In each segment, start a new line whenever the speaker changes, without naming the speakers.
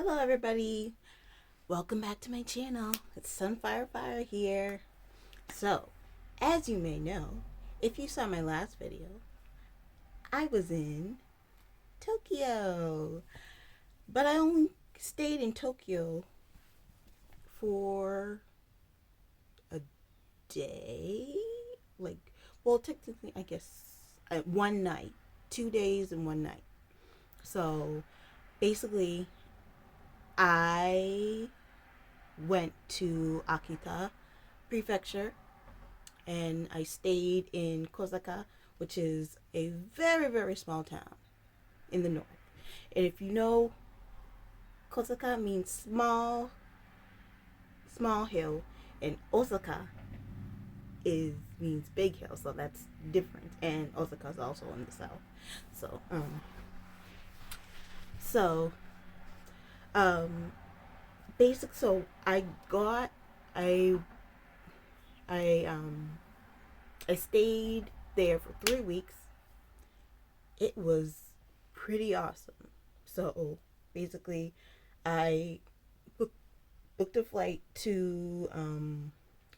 Hello everybody, welcome back to my channel. It's Sunfire Fire here. So, as you may know, if you saw my last video, I was in Tokyo. But I only stayed in Tokyo for a day. Well, technically, I guess one night. 2 days and one night. So, basically, I went to Akita Prefecture and I stayed in Kosaka, which is a very, very small town in the north. And if you know, Kosaka means small, small hill, and Osaka is means big hill, so that's different. And Osaka is also in the south. So, so, um, basic. So I, I, um, I stayed there for 3 weeks. It was pretty awesome. So basically, I booked a flight to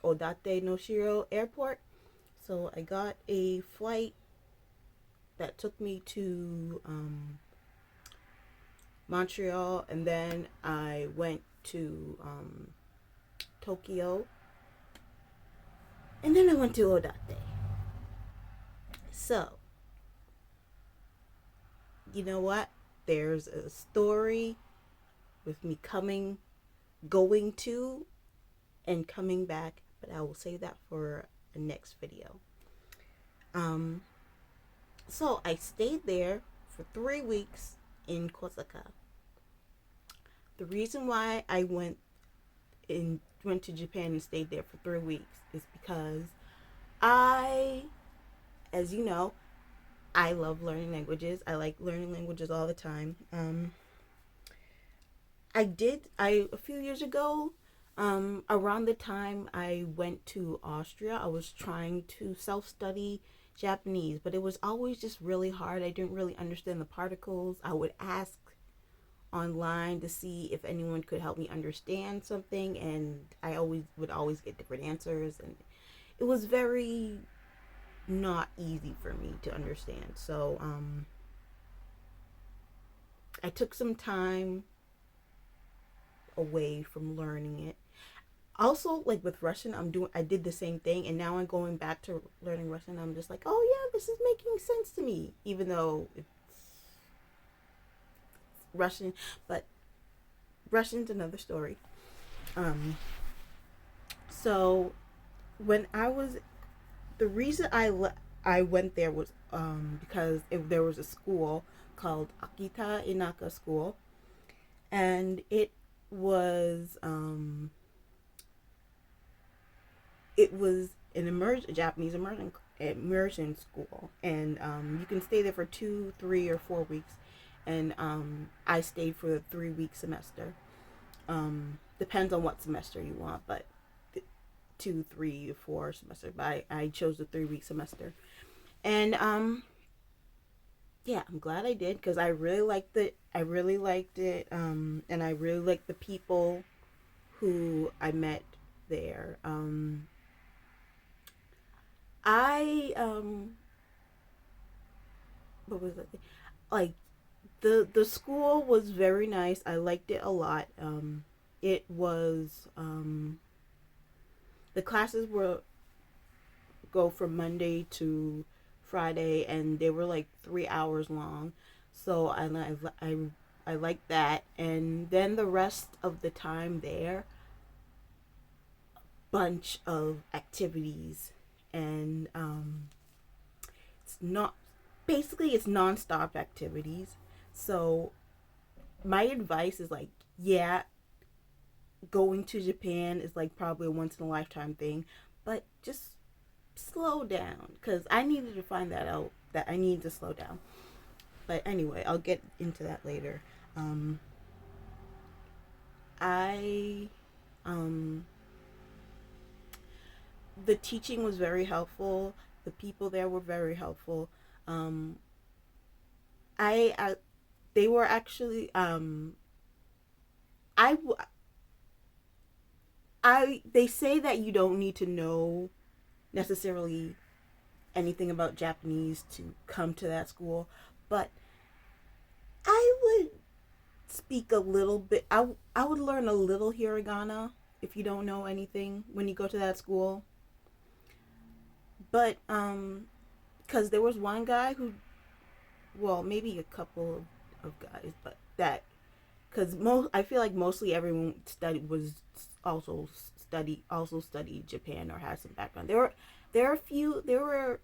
Odate no Shiro Airport. So I got a flight that took me to Montreal, and then I went to Tokyo, and then I went to Odate. So, you know what? There's a story with me going to, and coming back, but I will save that for a next video. Um, so I stayed there for 3 weeks in Kosaka. The reason why I went to Japan and stayed there for 3 weeks is because I, as you know, I love learning languages. I like learning languages all the time. I a few years ago, around the time I went to Austria, I was trying to self-study Japanese, but it was always just really hard. I didn't really understand the particles. I would ask online to see if anyone could help me understand something, and I always get different answers, and it was very not easy for me to understand. So I took some time away from learning it. Also, like with Russian, I did the same thing, and now I'm going back to learning Russian. I'm just like, oh yeah, this is making sense to me, even though it's Russian. But Russian's another story. Um, so when I was the reason I went there was because there was a school called Akita Inaka School, and it was an Japanese immersion school, and you can stay there for 2, 3, or 4 weeks, and I stayed for the 3 week semester. Depends on what semester you want, but 2, 3, 4 semester. But I chose the 3 week semester, and yeah, I'm glad I did because I really liked it. I really liked it, and I really liked the people who I met there. I what was it? Like the school was very nice. I liked it a lot. It was the classes were go from Monday to Friday, and they were like 3 hours long. So I like that. And then the rest of the time there, bunch of activities, and it's not basically it's nonstop activities. So my advice is like, yeah, going to Japan is like probably a once in a lifetime thing, but just slow down because I needed to find that out that I need to slow down. But anyway, I'll get into that later. Um, I um, the teaching was very helpful. The people there were very helpful. Um, I they were actually I they say that you don't need to know necessarily anything about Japanese to come to that school, but I would speak a little bit. I would learn a little hiragana if you don't know anything when you go to that school. But because there was one guy who, well, maybe a couple of guys, but that because most I feel like mostly everyone studied was also studied Japan or had some background. There were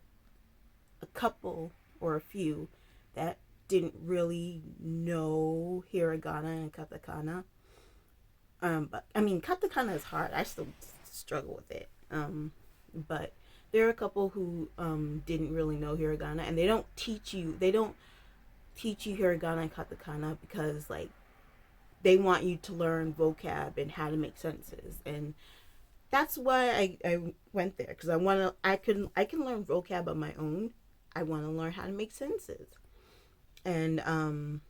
a couple or a few that didn't really know hiragana and katakana. But I mean, katakana is hard. I still struggle with it. But there are a couple who didn't really know hiragana, and they don't teach you. They don't teach you hiragana and katakana because like they want you to learn vocab and how to make sentences, and that's why I went there because I can learn vocab on my own. I want to learn how to make sentences, and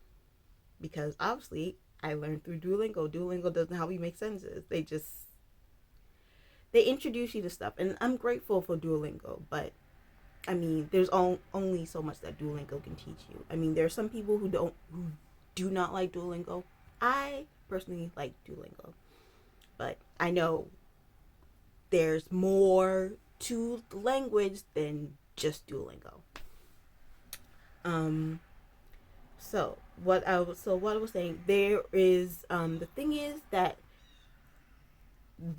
because obviously I learned through Duolingo. Duolingo doesn't help you make sentences. They introduce you to stuff, and I'm grateful for Duolingo. But I mean, there's only so much that Duolingo can teach you. I mean, there are some people who do not like Duolingo. I personally like Duolingo, but I know there's more to the language than just Duolingo. What I was saying, there is the thing is that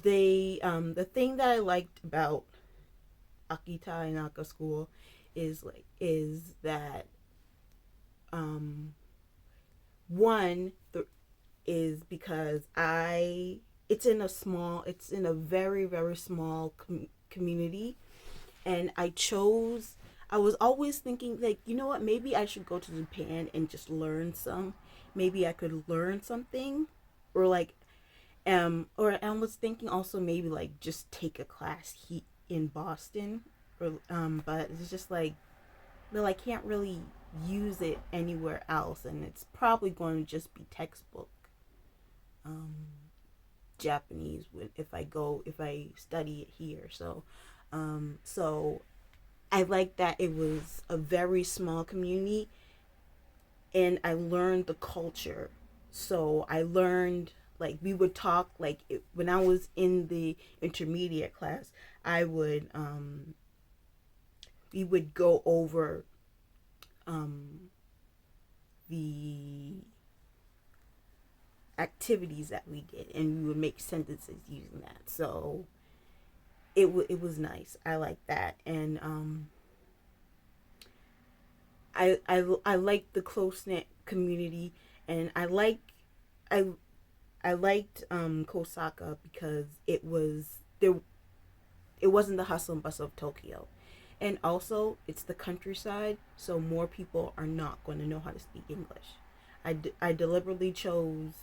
the thing that I liked about Akita Inaka School is that one is because it's in a very very small community, and I was always thinking like, you know what, maybe I should go to Japan and just learn maybe I could learn something, or like or I was thinking also maybe like just take a class in Boston, or but it's just like, well, I can't really use it anywhere else, and it's probably going to just be textbook Japanese if I study it here. So I like that it was a very small community, and I learned the culture. So I learned, like, we would talk like when I was in the intermediate class, I would we would go over the activities that we did, and we would make sentences using that. So it was nice. I like that, and I like the close knit community, and I liked Kosaka because it was there. It wasn't the hustle and bustle of Tokyo, and also it's the countryside, so more people are not going to know how to speak English. I deliberately chose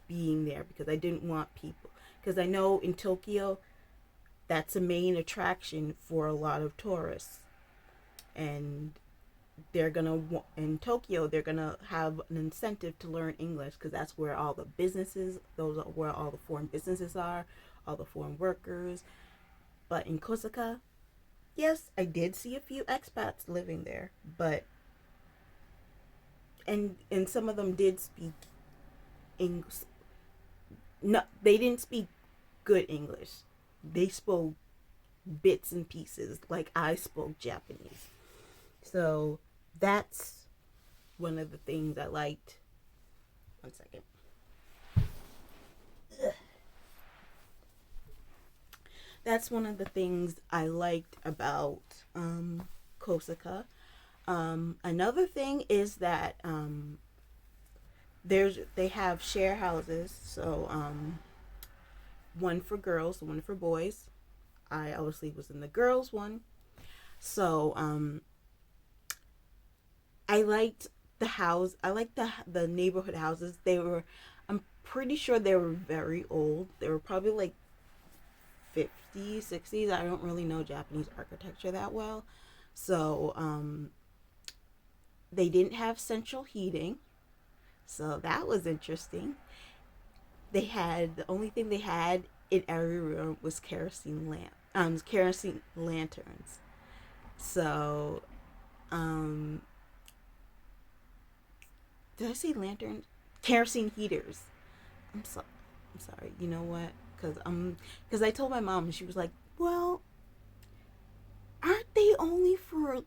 being there because I didn't want people, because I know in Tokyo that's a main attraction for a lot of tourists, and in Tokyo they're gonna have an incentive to learn English because that's where all the businesses, those are where all the foreign businesses are, all the foreign workers. But in Kosaka, yes, I did see a few expats living there, but and some of them did speak English. No, they didn't speak good English. They spoke bits and pieces like I spoke Japanese. So that's one of the things I liked. One second. That's one of the things I liked about Kosaka. Another thing is that they have share houses. So one for girls, one for boys. I obviously was in the girls one. So I liked the house. I liked the neighborhood houses. I'm pretty sure they were very old. They were probably like 50s, 60s. I don't really know Japanese architecture that well. So they didn't have central heating. So that was interesting. the only thing they had in every room was kerosene lanterns. So, um, did I say lanterns? Kerosene heaters. I'm so, I'm sorry. You know what? Because I told my mom, and she was like, "Well, aren't they only for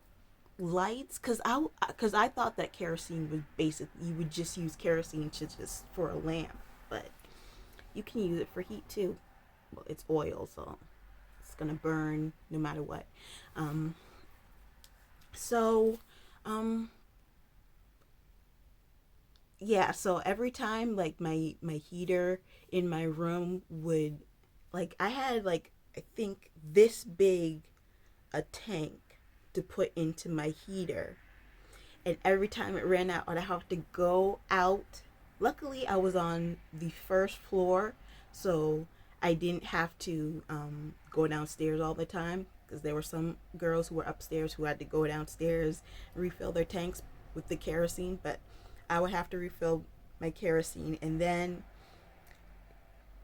lights?" Because I thought that kerosene was basically you would just use kerosene to just for a lamp, but you can use it for heat too. Well, it's oil, so it's gonna burn no matter what. Um, so, um, yeah. So every time like my heater in my room would, like, I had like, I think this big a tank to put into my heater, and every time it ran out, I'd have to go out. Luckily, I was on the first floor, so I didn't have to go downstairs all the time, because there were some girls who were upstairs who had to go downstairs and refill their tanks with the kerosene. But I would have to refill my kerosene, and then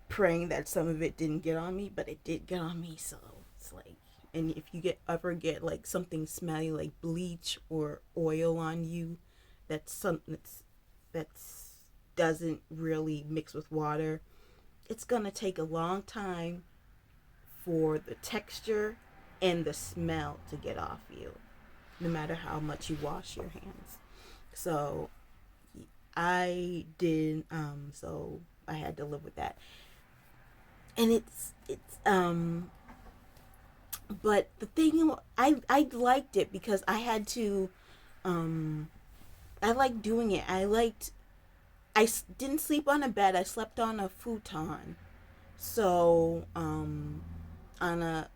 praying that some of it didn't get on me, but it did get on me. So it's like, and if you ever get like something smelly like bleach or oil on you, that's something that's doesn't really mix with water, it's gonna take a long time for the texture and the smell to get off you, no matter how much you wash your hands. So I did. So I had to live with that, and it's. But the thing, I liked it because I had to. Um, I liked doing it. Didn't sleep on a bed. I slept on a futon. So on a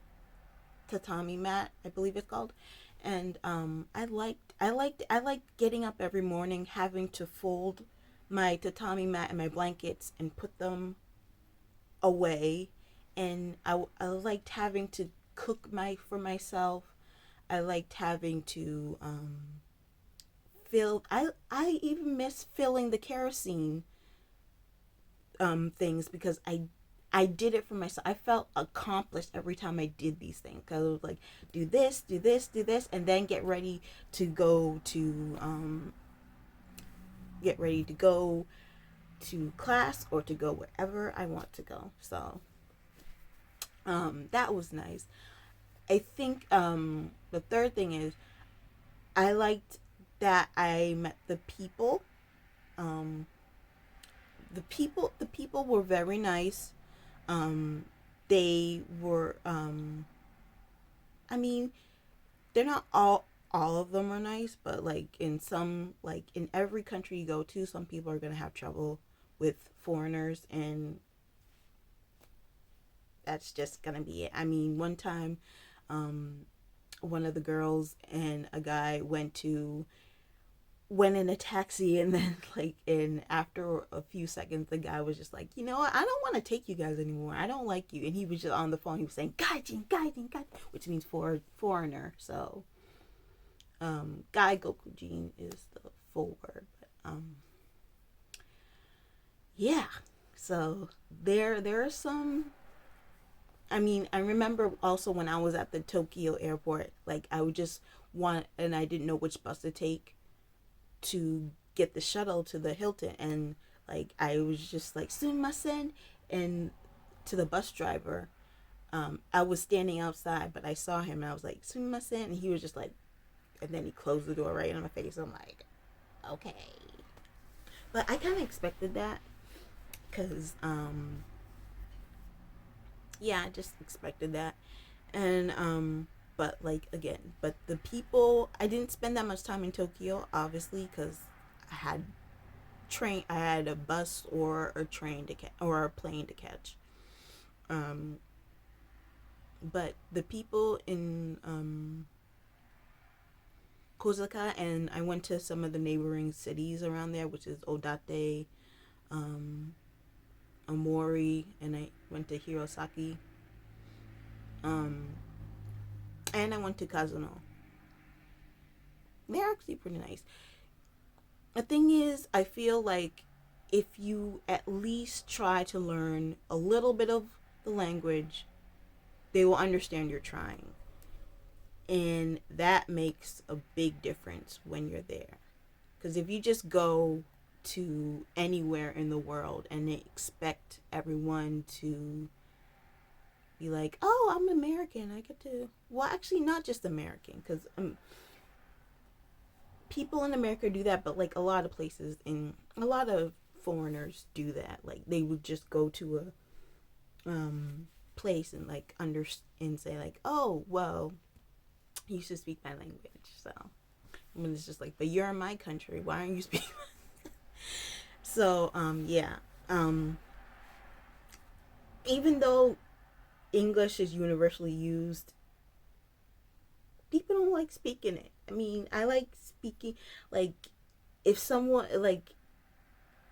tatami mat, I believe it's called. And I liked getting up every morning, having to fold my tatami mat and my blankets and put them away. And I liked having to cook for myself. I liked having to fill. I even miss filling the kerosene things, because I did it for myself. I felt accomplished every time I did these things, because I was like, do this, do this, do this, and then get ready to go to class or to go wherever I want to go. So that was nice. I think the third thing is I liked that I met the people. Um, the people were very nice. Um, they were. I mean, they're not all of them are nice, but like in every country you go to, some people are gonna have trouble with foreigners, and that's just gonna be it. I mean, one time, um, one of the girls and a guy went in a taxi, and then and after a few seconds the guy was just like, you know what, I don't want to take you guys anymore, I don't like you. And he was just on the phone, he was saying gaijin, gaijin, gaijin, which means foreigner. So gai gokujin is the full word. But yeah, so there are some. I mean, I remember also when I was at the Tokyo airport, like I would just want, and I didn't know which bus to take to get the shuttle to the Hilton, and like I was just like sumimasen, and to the bus driver. I was standing outside, but I saw him, and I was like sumimasen, and he was just like, and then he closed the door right in my face. I'm like, okay, but I kind of expected that, because yeah, I just expected that. And but like again, but the people, I didn't spend that much time in Tokyo, obviously, because I had I had a bus or a train to catch, or a plane to catch. um but the people in Kozaka, and I went to some of the neighboring cities around there, which is Odate, um Omori, and I went to Hirosaki, um and I went to Kazuno. They're actually pretty nice. The thing is, I feel like if you at least try to learn a little bit of the language, they will understand you're trying. And that makes a big difference when you're there. Because if you just go to anywhere in the world and they expect everyone to be like, oh, I'm American, I get to, well, actually, not just American, because people in America do that, but like a lot of places in a lot of foreigners do that. Like they would just go to a place and like and say like, oh, well, you should speak my language. So I mean, it's just like, but you're in my country, why aren't you speaking? So yeah, even though English is universally used, people don't like speaking it. I mean, I like speaking, like, if someone, like,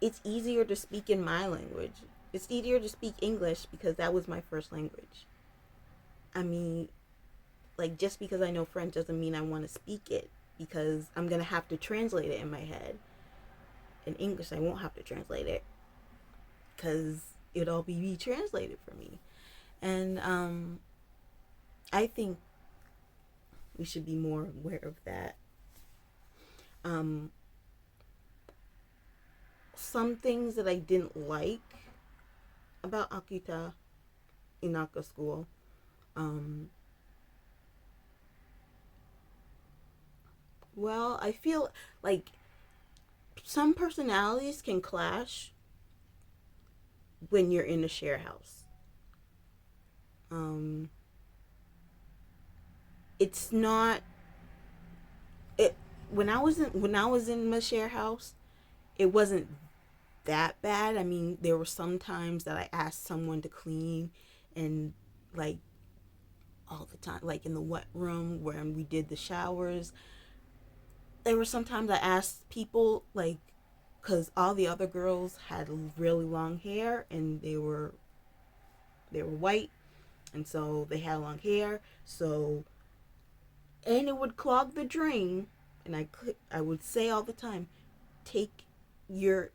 it's easier to speak in my language. It's easier to speak English because that was my first language. I mean, like, just because I know French doesn't mean I want to speak it, because I'm going to have to translate it in my head. In English, I won't have to translate it because it'll all be translated for me. And I think we should be more aware of that. Some things that I didn't like about Akita Inaka School, well, I feel like some personalities can clash when you're in a share house. It's not it when I was in my share house, it wasn't that bad. I mean, there were some times that I asked someone to clean, and like all the time, like in the wet room where we did the showers, there were sometimes I asked people, like, because all the other girls had really long hair and they were white, and so they had long hair, so, and it would clog the drain, and I would say all the time, take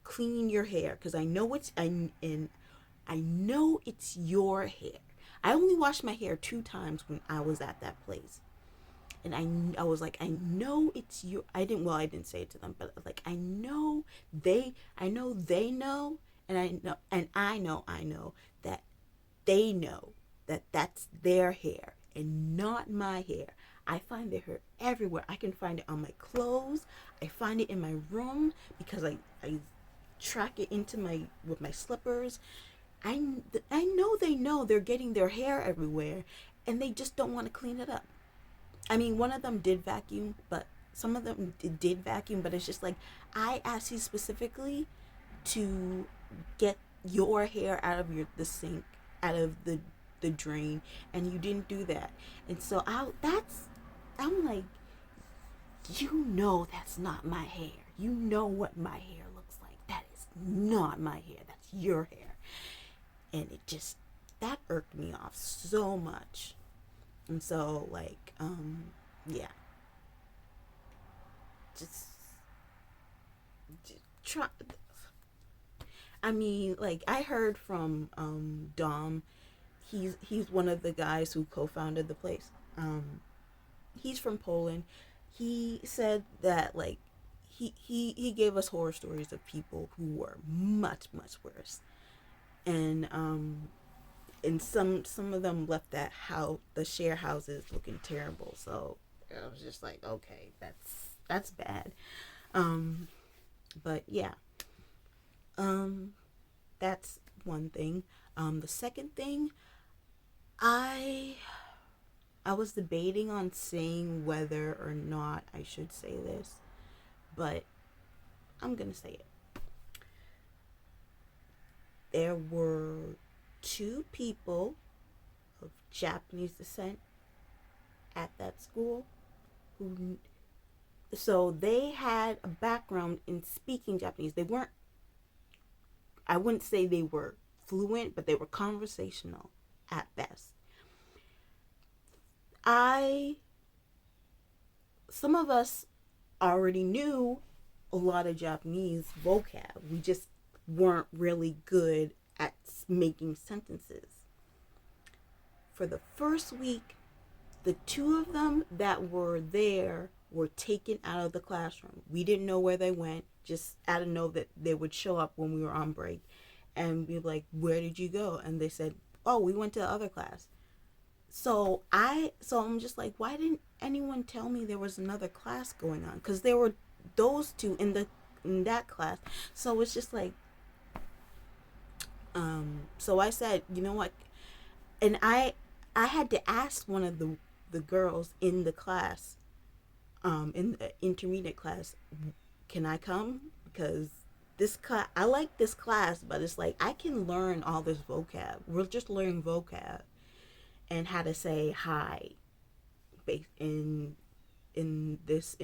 clean your hair, because I know I know it's your hair. I only washed my hair 2 times when I was at that place. And I was like, I know it's you. I didn't say it to them, but like, I know they know, and I know that they know that that's their hair and not my hair. I find their hair everywhere. I can find it on my clothes. I find it in my room because I track it with my slippers. I know they know they're getting their hair everywhere, and they just don't want to clean it up. I mean, one of them did vacuum, but some of them did vacuum, but it's just like, I asked you specifically to get your hair out of the sink, out of the drain, and you didn't do that. And so I'm like, you know that's not my hair. You know what my hair looks like. That is not my hair. That's your hair. And that irked me off so much. And so, like, yeah. Just try. I mean, like, I heard from Dom. He's one of the guys who co-founded the place. He's from Poland. He said that, like, he gave us horror stories of people who were much worse, and some of them left the share houses looking terrible. So I was just like, okay, that's bad. But yeah, that's one thing. The second thing, I was debating on saying whether or not I should say this, but I'm gonna say it. There were 2 people of Japanese descent at that school so they had a background in speaking Japanese. I wouldn't say they were fluent, but they were conversational at best. Some of us already knew a lot of Japanese vocab. weren't really good at making sentences. For the first week, the two of them that were there were taken out of the classroom. We didn't know where they went, just out of know that they would show up when we were on break. And we were like, where did you go? And they said, oh, we went to the other class. So I'm just like, why didn't anyone tell me there was another class going on? Because there were those two in that class. So it's just like, so I said, you know what? And I had to ask one of the girls in the class, in the intermediate class, can I come? Because this class, I like this class, but it's like I can learn all this vocab. We're just learning vocab and how to say hi, in this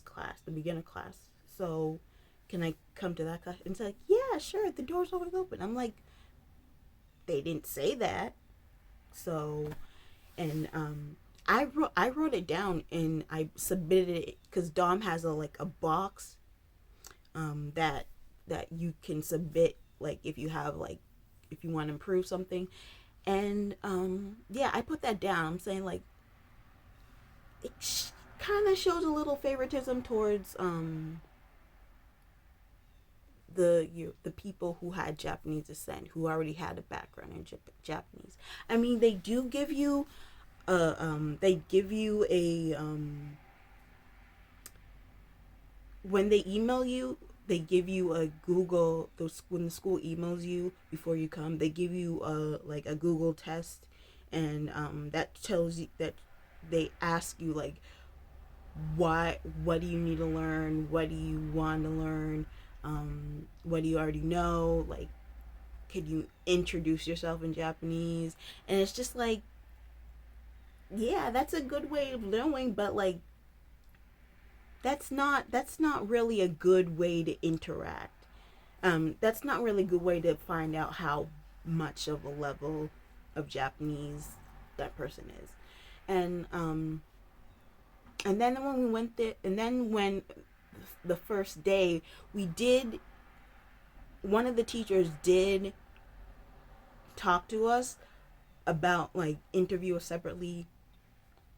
class, the beginner class. So, can I come to that class? And it's like, yeah, sure. The door's always open. I'm like, they didn't say that. So, and I wrote it down and I submitted it because Dom has a box, that you can submit, like if you have like if you want to improve something. And yeah, I put that down. I'm saying like it kind of shows a little favoritism towards the people who had Japanese descent, who already had a background in Japanese. I mean, they do give you they give you a when they email you, they give you a Google, when the school emails you before you come, they give you a Google test. And that tells you that they ask you like, what do you need to learn, what do you want to learn, what do you already know, like could you introduce yourself in Japanese. And it's just like, yeah, that's a good way of knowing, but like that's not really a good way to interact. That's not really a good way to find out how much of a level of Japanese that person is. And then when we went there, and then when the first day we did, one of the teachers did talk to us about, like, interview us separately,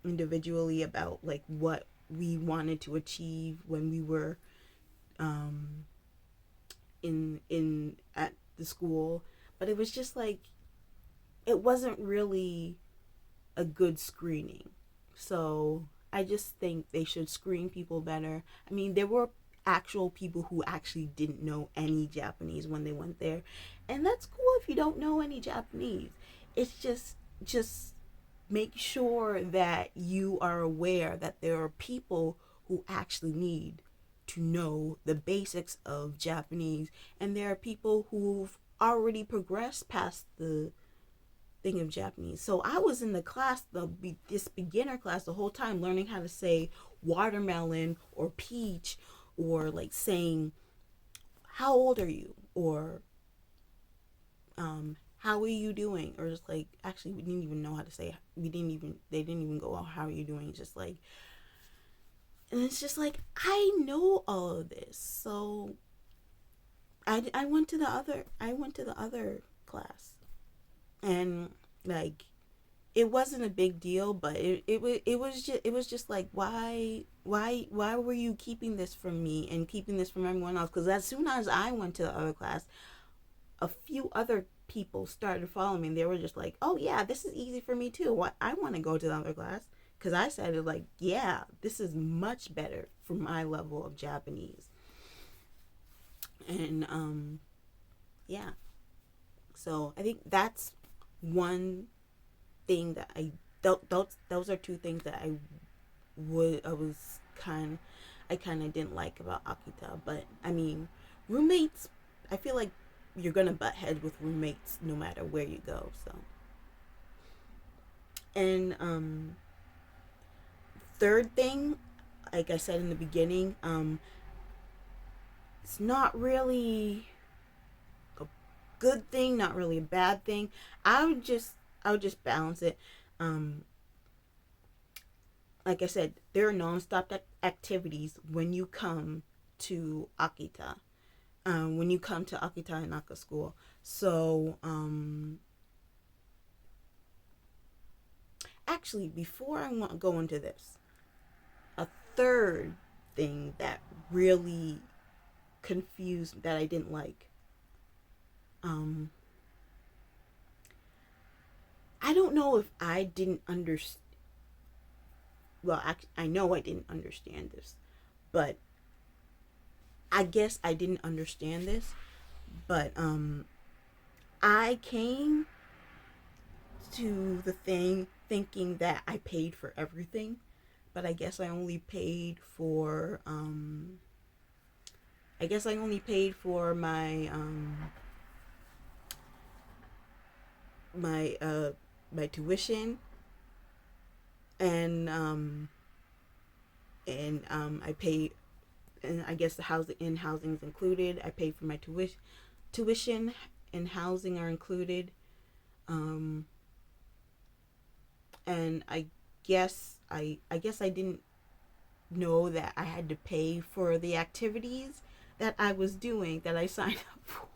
individually, about like what we wanted to achieve when we were in at the school. But it was just like, it wasn't really a good screening. So I just think they should screen people better. I mean, there were actual people who actually didn't know any Japanese when they went there, and that's cool if you don't know any Japanese. It's just make sure that you are aware that there are people who actually need to know the basics of Japanese, and there are people who've already progressed past the thing of Japanese. So I was in the class, this beginner class, the whole time learning how to say watermelon or peach, or like saying, how old are you, or how are you doing, or just like, actually we didn't even know how to say, they didn't even go, oh, how are you doing, just like. And it's just like, I know all of this. So I went to the other class, and like, it wasn't a big deal, but it was just like, why were you keeping this from me and keeping this from everyone else? Because as soon as I went to the other class, a few other people started following me, and they were just like, oh yeah, this is easy for me too, what, I want to go to the other class. Because I said it like, yeah, this is much better for my level of Japanese. And yeah, so I think that's one thing that those are two things that I kind of didn't like about Akita. But I mean, roommates, I feel like you're gonna butt heads with roommates no matter where you go. So, and third thing, like I said in the beginning, it's not really a good thing, not really a bad thing. I would just balance it. Um, like I said, there are nonstop activities when you come to Akita. when you come to Akitanaka school. So actually, before I go into this, a third thing that really confused, that I didn't like, um I don't know if I didn't understand. Well, I know I didn't understand this, but I guess I didn't understand this. But I came to the thing thinking that I paid for everything, but I guess I only paid for my my tuition, and I paid, and I guess the housing is included. I paid for my tuition and housing are included. Um, and I guess I didn't know that I had to pay for the activities that I was doing, that I signed up for,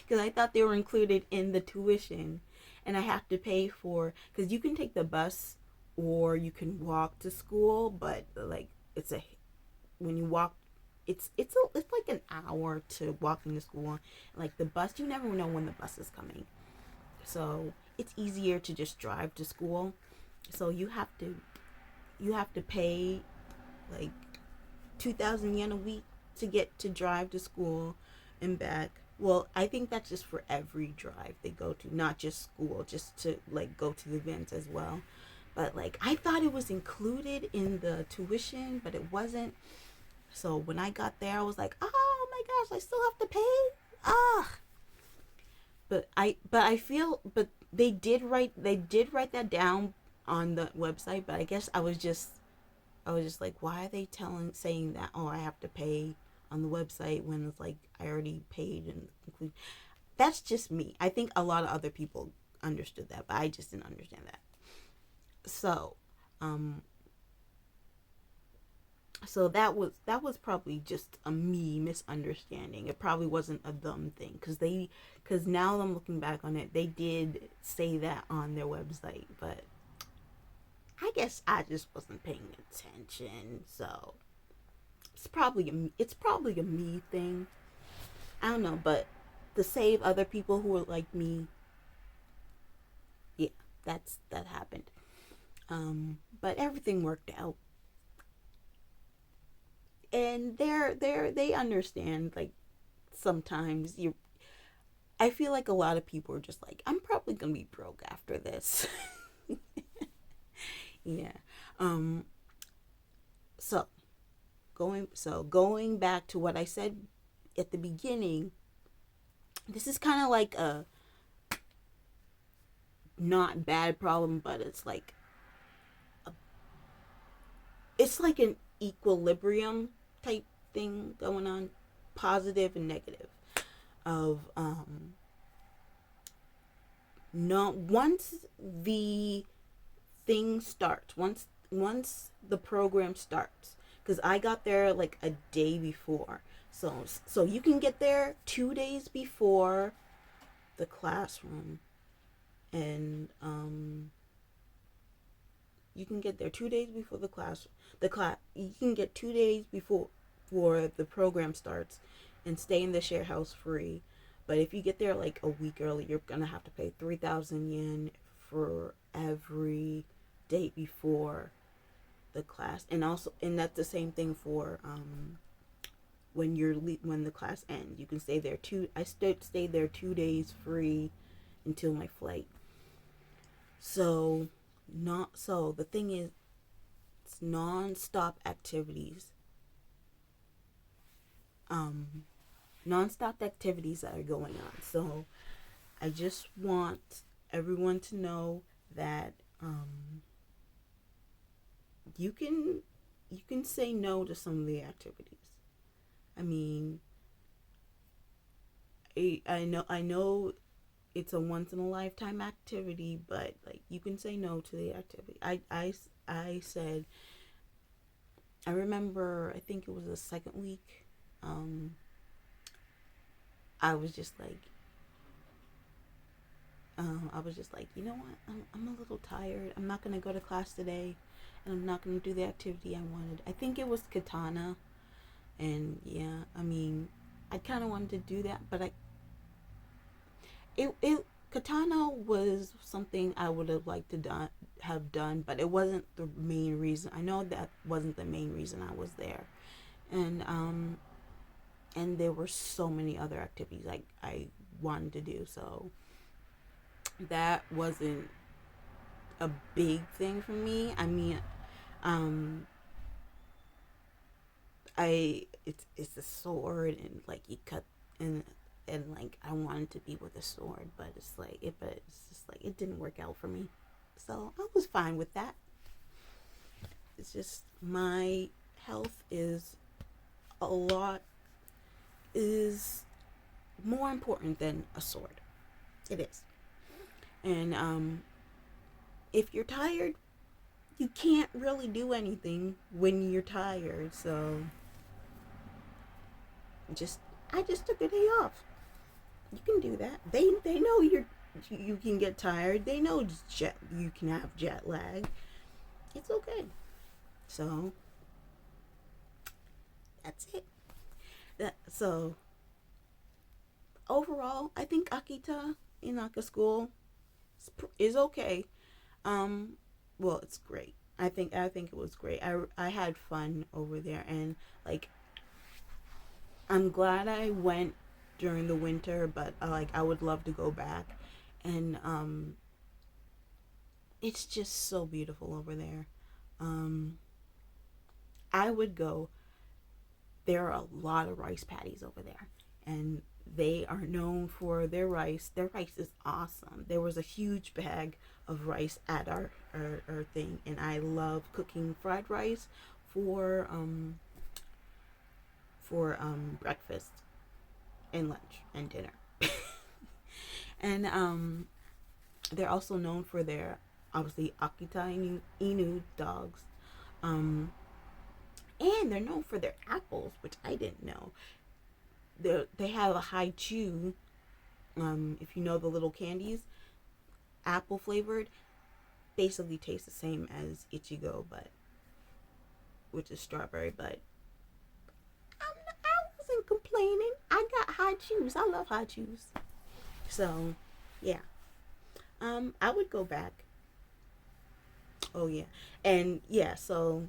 because I thought they were included in the tuition, and I have to pay for, because you can take the bus or you can walk to school, but like when you walk, it's like an hour to walking to school. Like the bus, you never know when the bus is coming, so it's easier to just drive to school. So you have to pay like 2,000 yen a week to get to drive to school and back. Well, I think that's just for every drive they go to, not just school, just to like go to the events as well. But like I thought it was included in the tuition, but it wasn't. So when I got there, I was like, "Oh my gosh, I still have to pay." Ah. But I feel, but they did write that down on the website, but I guess I was just like, why are they saying that? Oh, I have to pay on the website when it's like I already paid and include. That's just me. I think a lot of other people understood that, but I just didn't understand that. So, um, so that was probably just a me misunderstanding. It probably wasn't a them thing, because now I'm looking back on it, they did say that on their website, but I guess I just wasn't paying attention. So it's probably a me thing. I don't know, but to save other people who are like me, yeah, that happened. But everything worked out, and they understand. Like sometimes you, I feel like a lot of people are just like, I'm probably gonna be broke after this. Yeah. Um. So going back to what I said at the beginning, this is kind of like a not bad problem, but it's like an equilibrium type thing going on, positive and negative. Of not once the thing starts, once the program starts, because I got there like a day before, so you can get there 2 days before the classroom, and you can get there 2 days before the class. You can get 2 days before the program starts, and stay in the share house free. But if you get there like a week early, you're gonna have to pay 3,000 yen for every date before the class, and also, and that's the same thing for when the class ends. You can stay there I stayed there 2 days free until my flight. So not so the thing is, it's non-stop activities, um non-stop activities that are going on. So I just want everyone to know that you can say no to some of the activities. I mean, I know it's a once in a lifetime activity, but like you can say no to the activity. I said, I remember, I think it was the second week. Um, I was just like, you know what? I'm a little tired. I'm not gonna go to class today, and I'm not gonna do the activity I wanted. I think it was katana, and yeah, I mean, I kind of wanted to do that, but it katana was something I would have liked to have done, but it wasn't the main reason. I know that wasn't the main reason I was there, and and there were so many other activities like I wanted to do, so that wasn't a big thing for me. I mean, um, it's a sword and like you cut and like I wanted to be with a sword, but it's just like it didn't work out for me. So I was fine with that. It's just my health a lot is more important than a sword. It is. And if you're tired, you can't really do anything when you're tired. So just I just took a day off. You can do that. They know you can get tired. They know you can have jet lag. It's okay. So that's it. So overall, I think Akita Inaka School is okay. Um, well, it's great. I think it was great. I had fun over there, and like I'm glad I went during the winter, but like I would love to go back, and it's just so beautiful over there. Um, I would go. There are a lot of rice paddies over there, and they are known for their rice. Their rice is awesome. There was a huge bag of rice at our thing, and I love cooking fried rice for breakfast and lunch and dinner. And they're also known for their obviously Akita Inu dogs. Um, and they're known for their apples, which I didn't know. They have a high chew. If you know the little candies, apple flavored, basically tastes the same as Ichigo, but which is strawberry. But I wasn't complaining. I got high chews. I love high chews. So, yeah. I would go back. Oh yeah, and yeah. So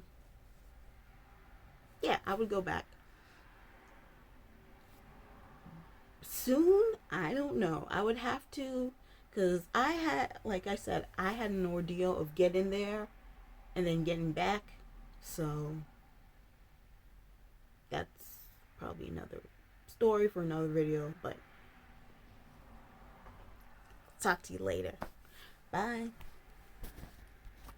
yeah, I would go back soon. I don't know. I would have to, because I had, like I said, I had an ordeal of getting there and then getting back. So that's probably another story for another video. But talk to you later. Bye.